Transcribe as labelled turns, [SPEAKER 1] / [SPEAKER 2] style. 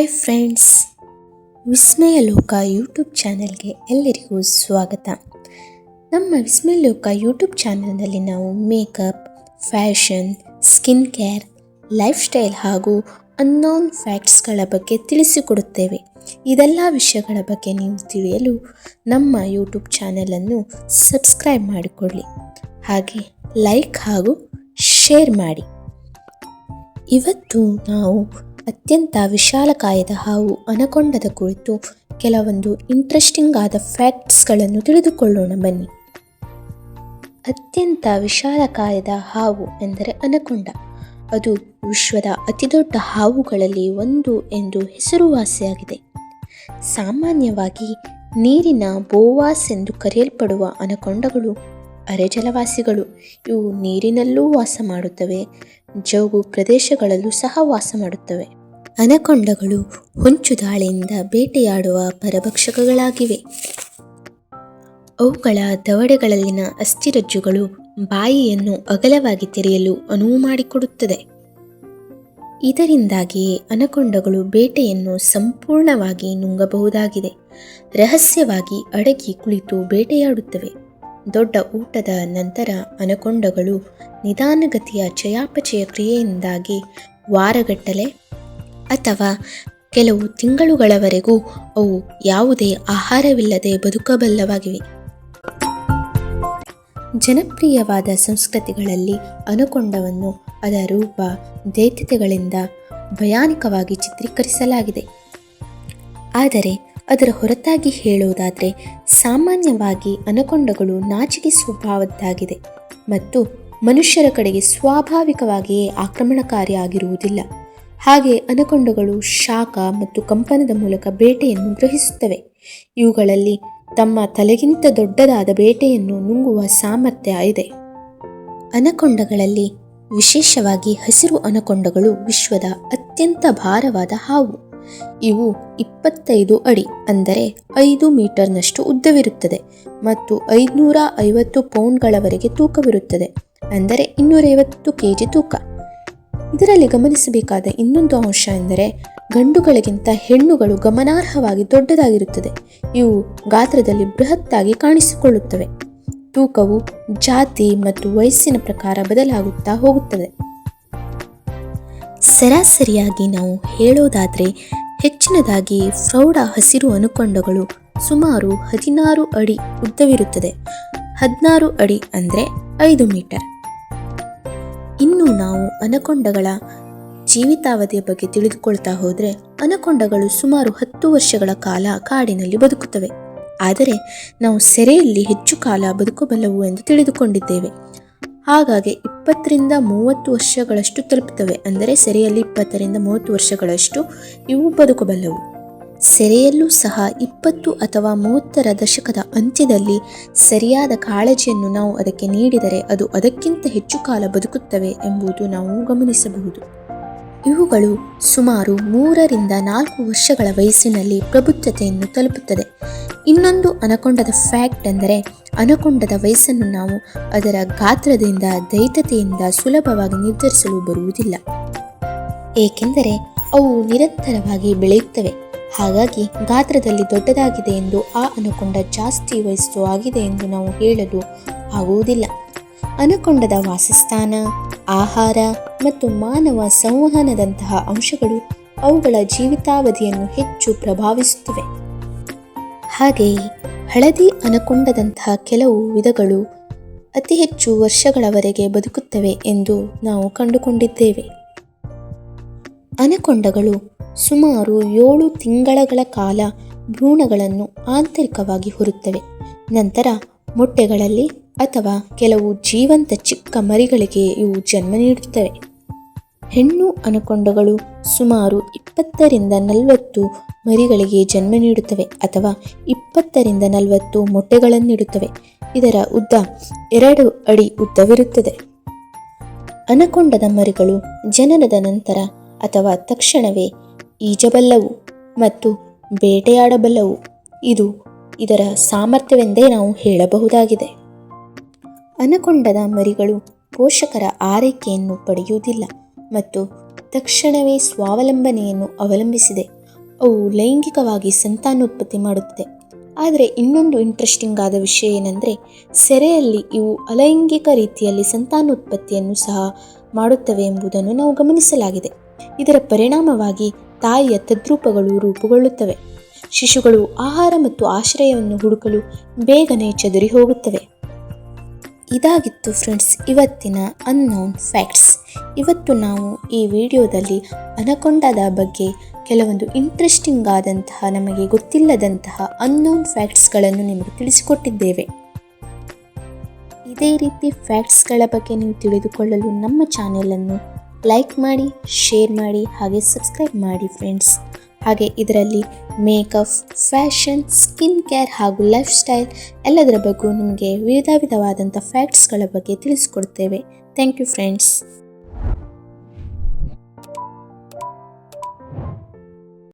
[SPEAKER 1] Hi friends, ವಿಸ್ಮಯ ಲೋಕ YouTube ಚಾನೆಲ್ಗೆ ಎಲ್ಲರಿಗೂ ಸ್ವಾಗತ. ನಮ್ಮ ವಿಸ್ಮಯ ಲೋಕ ಯೂಟ್ಯೂಬ್ ಚಾನೆಲ್ನಲ್ಲಿ ನಾವು makeup, fashion, skin care, life style ಹಾಗೂ ಅನ್ನೋನ್ ಫ್ಯಾಕ್ಟ್ಸ್ಗಳ ಬಗ್ಗೆ ತಿಳಿಸಿಕೊಡುತ್ತೇವೆ. ಇದೆಲ್ಲ ವಿಷಯಗಳ ಬಗ್ಗೆ ನೀವು ತಿಳಿಯಲು ನಮ್ಮ ಯೂಟ್ಯೂಬ್ ಚಾನೆಲನ್ನು ಸಬ್ಸ್ಕ್ರೈಬ್ ಮಾಡಿಕೊಳ್ಳಿ, ಹಾಗೆ ಲೈಕ್ ಹಾಗೂ ಶೇರ್ ಮಾಡಿ. ಇವತ್ತು ನಾವು ಅತ್ಯಂತ ವಿಶಾಲಕಾಯದ ಹಾವು ಅನಕೊಂಡದ ಕುರಿತು ಕೆಲವೊಂದು ಇಂಟ್ರೆಸ್ಟಿಂಗ್ ಆದ ಫ್ಯಾಕ್ಟ್ಸ್ಗಳನ್ನು ತಿಳಿದುಕೊಳ್ಳೋಣ ಬನ್ನಿ. ಅತ್ಯಂತ ವಿಶಾಲಕಾಯದ ಹಾವು ಎಂದರೆ ಅನಕೊಂಡ. ಅದು ವಿಶ್ವದ ಅತಿದೊಡ್ಡ ಹಾವುಗಳಲ್ಲಿ ಒಂದು ಎಂದು ಹೆಸರುವಾಸಿಯಾಗಿದೆ. ಸಾಮಾನ್ಯವಾಗಿ ನೀರಿನ ಬೋವಾಸ್ ಎಂದು ಕರೆಯಲ್ಪಡುವ ಅನಕೊಂಡಗಳು ಅರೆಜಲವಾಸಿಗಳು. ಇವು ನೀರಿನಲ್ಲೂ ವಾಸ ಮಾಡುತ್ತವೆ, ಜೌಗು ಪ್ರದೇಶಗಳಲ್ಲೂ ಸಹ ವಾಸ ಮಾಡುತ್ತವೆ. ಅನಕೊಂಡಗಳು ಹೊಂಚುದಾಳಿಯಿಂದ ಬೇಟೆಯಾಡುವ ಪರಭಕ್ಷಕಗಳಾಗಿವೆ. ಅವುಗಳ ದವಡೆಗಳಲ್ಲಿನ ಅಸ್ಥಿರಜ್ಜುಗಳು ಬಾಯಿಯನ್ನು ಅಗಲವಾಗಿ ತೆರೆಯಲು ಅನುವು ಮಾಡಿಕೊಡುತ್ತದೆ. ಇದರಿಂದಾಗಿಯೇ ಅನಕೊಂಡಗಳು ಬೇಟೆಯನ್ನು ಸಂಪೂರ್ಣವಾಗಿ ನುಂಗಬಹುದಾಗಿದೆ. ರಹಸ್ಯವಾಗಿ ಅಡಗಿ ಕುಳಿತು ಬೇಟೆಯಾಡುತ್ತವೆ. ದೊಡ್ಡ ಊಟದ ನಂತರ ಅನಕೊಂಡಗಳು ನಿಧಾನಗತಿಯ ಚಯಾಪಚಯ ಕ್ರಿಯೆಯಿಂದಾಗಿ ವಾರಗಟ್ಟಲೆ ಅಥವಾ ಕೆಲವು ತಿಂಗಳುಗಳವರೆಗೂ ಅವು ಯಾವುದೇ ಆಹಾರವಿಲ್ಲದೆ ಬದುಕಬಲ್ಲವಾಗಿವೆ. ಜನಪ್ರಿಯವಾದ ಸಂಸ್ಕೃತಿಗಳಲ್ಲಿ ಅನಕೊಂಡವನ್ನು ಅದರ ರೂಪ, ದೈತ್ಯತೆಗಳಿಂದ ಭಯಾನಕವಾಗಿ ಚಿತ್ರೀಕರಿಸಲಾಗಿದೆ. ಆದರೆ ಅದರ ಹೊರತಾಗಿ ಹೇಳುವುದಾದರೆ, ಸಾಮಾನ್ಯವಾಗಿ ಅನಕೊಂಡಗಳು ನಾಚಿಕೆ ಸ್ವಭಾವದ್ದಾಗಿದೆ ಮತ್ತು ಮನುಷ್ಯರ ಕಡೆಗೆ ಸ್ವಾಭಾವಿಕವಾಗಿಯೇ ಆಕ್ರಮಣಕಾರಿಯಾಗಿರುವುದಿಲ್ಲ. ಹಾಗೆ ಅನಕೊಂಡಗಳು ಶಾಖ ಮತ್ತು ಕಂಪನದ ಮೂಲಕ ಬೇಟೆಯನ್ನು ಗ್ರಹಿಸುತ್ತವೆ. ಇವುಗಳಲ್ಲಿ ತಮ್ಮ ತಲೆಗಿಂತ ದೊಡ್ಡದಾದ ಬೇಟೆಯನ್ನು ನುಂಗುವ ಸಾಮರ್ಥ್ಯ ಇದೆ. ಅನಕೊಂಡಗಳಲ್ಲಿ ವಿಶೇಷವಾಗಿ ಹಸಿರು ಅನಕೊಂಡಗಳು ವಿಶ್ವದ ಅತ್ಯಂತ ಭಾರವಾದ ಹಾವು. ಇವು 25 ಅಡಿ ಅಂದರೆ 5 ಮೀಟರ್ನಷ್ಟು ಉದ್ದವಿರುತ್ತದೆ ಮತ್ತು 550 ಪೌಂಡ್ಗಳವರೆಗೆ ತೂಕವಿರುತ್ತದೆ, ಅಂದರೆ 250 kg ತೂಕ. ಇದರಲ್ಲಿ ಗಮನಿಸಬೇಕಾದ ಇನ್ನೊಂದು ಅಂಶ ಎಂದರೆ ಗಂಡುಗಳಿಗಿಂತ ಹೆಣ್ಣುಗಳು ಗಮನಾರ್ಹವಾಗಿ ದೊಡ್ಡದಾಗಿರುತ್ತದೆ. ಇವು ಗಾತ್ರದಲ್ಲಿ ಬೃಹತ್ತಾಗಿ ಕಾಣಿಸಿಕೊಳ್ಳುತ್ತವೆ. ತೂಕವು ಜಾತಿ ಮತ್ತು ವಯಸ್ಸಿನ ಪ್ರಕಾರ ಬದಲಾಗುತ್ತಾ ಹೋಗುತ್ತದೆ. ಸರಾಸರಿಯಾಗಿ ನಾವು ಹೇಳೋದಾದರೆ, ಹೆಚ್ಚಿನದಾಗಿ ಪ್ರೌಢ ಹಸಿರು ಅನಕೊಂಡಗಳು ಸುಮಾರು 16 ಅಡಿ ಉದ್ದವಿರುತ್ತದೆ, 16 ಅಡಿ ಅಂದರೆ 5 ಮೀಟರ್. ಇನ್ನು ನಾವು ಅನಕೊಂಡಗಳ ಜೀವಿತಾವಧಿಯ ಬಗ್ಗೆ ತಿಳಿದುಕೊಳ್ತಾ ಹೋದರೆ, ಅನಕೊಂಡಗಳು ಸುಮಾರು 10 ವರ್ಷಗಳ ಕಾಲ ಕಾಡಿನಲ್ಲಿ ಬದುಕುತ್ತವೆ. ಆದರೆ ನಾವು ಸೆರೆಯಲ್ಲಿ ಹೆಚ್ಚು ಕಾಲ ಬದುಕಬಲ್ಲವು ಎಂದು ತಿಳಿದುಕೊಂಡಿದ್ದೇವೆ. ಹಾಗಾಗಿ 20ರಿಂದ 30 ವರ್ಷಗಳಷ್ಟು ತಲುಪುತ್ತವೆ, ಅಂದರೆ ಸೆರೆಯಲ್ಲಿ 20ರಿಂದ 30 ವರ್ಷಗಳಷ್ಟು ಇವು ಬದುಕಬಲ್ಲವು. ಸೆರೆಯಲ್ಲೂ ಸಹ 20 ಅಥವಾ 30ರ ದಶಕದ ಅಂತ್ಯದಲ್ಲಿ ಸರಿಯಾದ ಕಾಳಜಿಯನ್ನು ನಾವು ಅದಕ್ಕೆ ನೀಡಿದರೆ ಅದು ಅದಕ್ಕಿಂತ ಹೆಚ್ಚು ಕಾಲ ಬದುಕುತ್ತವೆ ಎಂಬುದು ನಾವು ಗಮನಿಸಬಹುದು. ಇವುಗಳು ಸುಮಾರು 3ರಿಂದ 4 ವರ್ಷಗಳ ವಯಸ್ಸಿನಲ್ಲಿ ಪ್ರಬುದ್ಧತೆಯನ್ನು ತಲುಪುತ್ತದೆ. ಇನ್ನೊಂದು ಅನಕೊಂಡದ ಫ್ಯಾಕ್ಟ್ ಎಂದರೆ, ಅನಕೊಂಡದ ವಯಸ್ಸನ್ನು ನಾವು ಅದರ ಗಾತ್ರದಿಂದ, ದೈತ್ಯತೆಯಿಂದ ಸುಲಭವಾಗಿ ನಿರ್ಧರಿಸಲು ಬರುವುದಿಲ್ಲ. ಏಕೆಂದರೆ ಅವು ನಿರಂತರವಾಗಿ ಬೆಳೆಯುತ್ತವೆ. ಹಾಗಾಗಿ ಗಾತ್ರದಲ್ಲಿ ದೊಡ್ಡದಾಗಿದೆ ಎಂದು ಆ ಅನಕೊಂಡ ಜಾಸ್ತಿ ವಯಸ್ಸು ಆಗಿದೆ ಎಂದು ನಾವು ಹೇಳಲು ಆಗುವುದಿಲ್ಲ. ಅನಕೊಂಡದ ವಾಸಸ್ಥಾನ, ಆಹಾರ ಮತ್ತು ಮಾನವ ಸಂವಹನದಂತಹ ಅಂಶಗಳು ಅವುಗಳ ಜೀವಿತಾವಧಿಯನ್ನು ಹೆಚ್ಚು ಪ್ರಭಾವಿಸುತ್ತವೆ. ಹಾಗೆಯೇ ಹಳದಿ ಅನಕೊಂಡದಂತಹ ಕೆಲವು ವಿಧಗಳು ಅತಿ ಹೆಚ್ಚು ವರ್ಷಗಳವರೆಗೆ ಬದುಕುತ್ತವೆ ಎಂದು ನಾವು ಕಂಡುಕೊಂಡಿದ್ದೇವೆ. ಅನಕೊಂಡಗಳು ಸುಮಾರು 7 ತಿಂಗಳ ಕಾಲ ಭ್ರೂಣಗಳನ್ನು ಆಂತರಿಕವಾಗಿ ಹೊರುತ್ತವೆ. ನಂತರ ಮೊಟ್ಟೆಗಳಲ್ಲಿ ಅಥವಾ ಕೆಲವು ಜೀವಂತ ಚಿಕ್ಕ ಮರಿಗಳಿಗೆ ಇವು ಜನ್ಮ ನೀಡುತ್ತವೆ. ಹೆಣ್ಣು ಅನಕೊಂಡಗಳು ಸುಮಾರು 20ರಿಂದ 40 ಮರಿಗಳಿಗೆ ಜನ್ಮ ನೀಡುತ್ತವೆ ಅಥವಾ 20ರಿಂದ 40 ಮೊಟ್ಟೆಗಳನ್ನಿಡುತ್ತವೆ. ಇದರ ಉದ್ದ 2 ಅಡಿ ಉದ್ದವಿರುತ್ತದೆ. ಅನಕೊಂಡದ ಮರಿಗಳು ಜನನದ ನಂತರ ಅಥವಾ ತಕ್ಷಣವೇ ಈಜಬಲ್ಲವು ಮತ್ತು ಬೇಟೆಯಾಡಬಲ್ಲವು. ಇದು ಇದರ ಸಾಮರ್ಥ್ಯವೆಂದೇ ನಾವು ಹೇಳಬಹುದಾಗಿದೆ. ಅನಕೊಂಡದ ಮರಿಗಳು ಪೋಷಕರ ಆರೈಕೆಯನ್ನು ಪಡೆಯುವುದಿಲ್ಲ ಮತ್ತು ತಕ್ಷಣವೇ ಸ್ವಾವಲಂಬನೆಯನ್ನು ಅವಲಂಬಿಸಿದೆ. ಅವು ಲೈಂಗಿಕವಾಗಿ ಸಂತಾನೋತ್ಪತ್ತಿ ಮಾಡುತ್ತದೆ. ಆದರೆ ಇನ್ನೊಂದು ಇಂಟ್ರೆಸ್ಟಿಂಗ್ ಆದ ವಿಷಯ ಏನೆಂದರೆ, ಸೆರೆಯಲ್ಲಿ ಇವು ಅಲೈಂಗಿಕ ರೀತಿಯಲ್ಲಿ ಸಂತಾನೋತ್ಪತ್ತಿಯನ್ನು ಸಹ ಮಾಡುತ್ತವೆ ಎಂಬುದನ್ನು ನಾವು ಗಮನಿಸಲಾಗಿದೆ. ಇದರ ಪರಿಣಾಮವಾಗಿ ತಾಯಿಯ ತದ್ರೂಪಗಳು ರೂಪುಗೊಳ್ಳುತ್ತವೆ. ಶಿಶುಗಳು ಆಹಾರ ಮತ್ತು ಆಶ್ರಯವನ್ನು ಹುಡುಕಲು ಬೇಗನೆ ಚದುರಿ ಹೋಗುತ್ತವೆ. ಇದಾಗಿತ್ತು ಫ್ರೆಂಡ್ಸ್ ಇವತ್ತಿನ ಅನ್ನೋನ್ ಫ್ಯಾಕ್ಟ್ಸ್. ಇವತ್ತು ನಾವು ಈ ವಿಡಿಯೋದಲ್ಲಿ ಅನಕೊಂಡದ ಬಗ್ಗೆ ಕೆಲವೊಂದು ಇಂಟ್ರೆಸ್ಟಿಂಗ್ ಆದಂತಹ, ನಮಗೆ ಗೊತ್ತಿಲ್ಲದಂತಹ ಅನ್ನೋನ್ ಫ್ಯಾಕ್ಟ್ಸ್ಗಳನ್ನು ನಿಮಗೆ ತಿಳಿಸಿಕೊಟ್ಟಿದ್ದೇವೆ. ಇದೇ ರೀತಿ ಫ್ಯಾಕ್ಟ್ಸ್ಗಳ ಬಗ್ಗೆ ನೀವು ತಿಳಿದುಕೊಳ್ಳಲು ನಮ್ಮ ಚಾನೆಲನ್ನು ಲೈಕ್ ಮಾಡಿ, ಶೇರ್ ಮಾಡಿ, ಹಾಗೆ ಸಬ್ಸ್ಕ್ರೈಬ್ ಮಾಡಿ ಫ್ರೆಂಡ್ಸ್. ಹಾಗೆ ಇದರಲ್ಲಿ ಮೇಕಪ್, ಫ್ಯಾಷನ್, ಸ್ಕಿನ್ ಕೇರ್ ಹಾಗೂ ಲೈಫ್ ಸ್ಟೈಲ್ ಎಲ್ಲದರ ಬಗ್ಗೆ ನಿಮಗೆ ವಿಧವಾದಂಥ ಫ್ಯಾಕ್ಟ್ಸ್ಗಳ ಬಗ್ಗೆ ತಿಳಿಸ್ಕೊಡ್ತೇವೆ. Thank you friends.